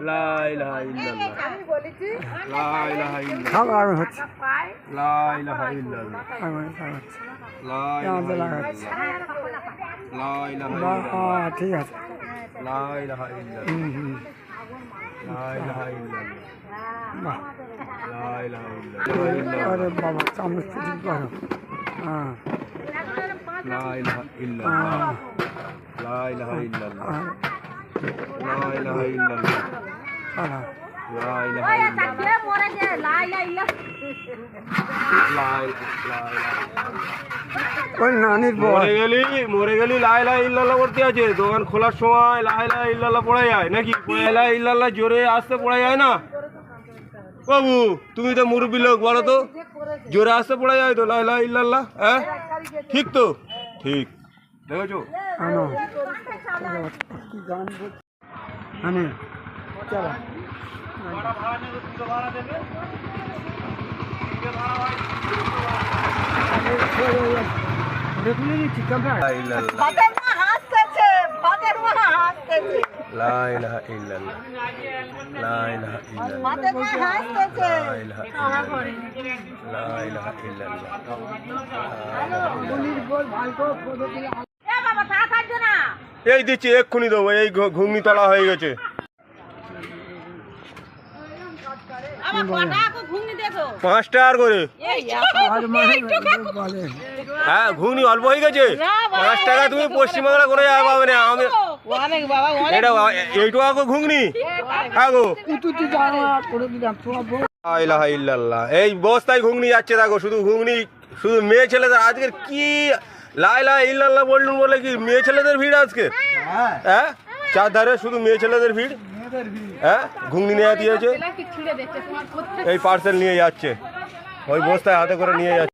লা ইলাহা ইল্লাল্লাহ লা ইলাহা ইল্লাল্লাহ সব আগুন হচ্ছে লা ইলাহা ইল্লাল্লাহ আগুন হচ্ছে লা আমাদের ইলাহা লাগাচ্ছে ইল্লাল্লাহ লা ইলাহা ইল্লাল্লাহ ঠিক আছে লা ইলাহা ইল্লাল্লাহ লা ইলাহা ইল্লাল্লাহ বাহ লা ইলাহা ইল্লাল্লাহ আরে বাবা চামচ ফিটিং করো হ্যাঁ লা ইলাহা ইল্লাল্লাহ লা ইলাহা ইল্লাল্লাহ লা ইলাহা ইল্লাল্লাহ হ্যাঁ লা ইলাহা ওই নানির বল মরে গেলি লা ইলাহা ইল্লাল্লাহ করতে আছে দোকান খোলার সময় লা ইলাহা ইল্লাল্লাহ পড়া যায় নাকি লা ইলাহা ইল্লাল্লাহ জোরে আসতে পড়া যায় না বাবু তুমি তো মুরব্বী লোক বলো তো জোরে আসতে পড়া যায় তো লা ইলাহা ইল্লাল্লাহ হ্যাঁ ঠিক তো ঠিক দেখেছো আনো কি গান আনে চলো দেখলে নিচ্ছি ক্যামেরা লা ইলাহা ইল্লাল্লাহ লা ইলাহা ইল্লাল্লাহ লা ইলাহা ইল্লাল্লাহ এই দিচ্ছি এক্ষুনি দেবো এই ঘুগনি তলা হয়ে গেছে 5 টাকা করে হ্যাঁ ঘুগনি অল্প হয়ে গেছে 5 টাকা তুমি পশ্চিমবাংলা করে পাবে না আমি এটা এইটুকু ঘুগনি হ্যাঁ গো লা ইলাহা ইল্লাল্লাহ এই বস্তায় ঘুগনি যাচ্ছে দেখো শুধু ঘুগনি শুধু মেয়ে ছেলেদের আজকের কি লা ইলাহা ইল্লাল্লাহ বললুন বলে কি মেয়ে ছেলেদের ভিড় আজকে হ্যাঁ চারধারে শুধু মেয়ে ছেলেদের ভিড় হ্যাঁ ঘুগনি নিয়ে দিয়েছে এই পার্সেল নিয়ে যাচ্ছে ওই বস্তায় হাতে করে নিয়ে যাচ্ছে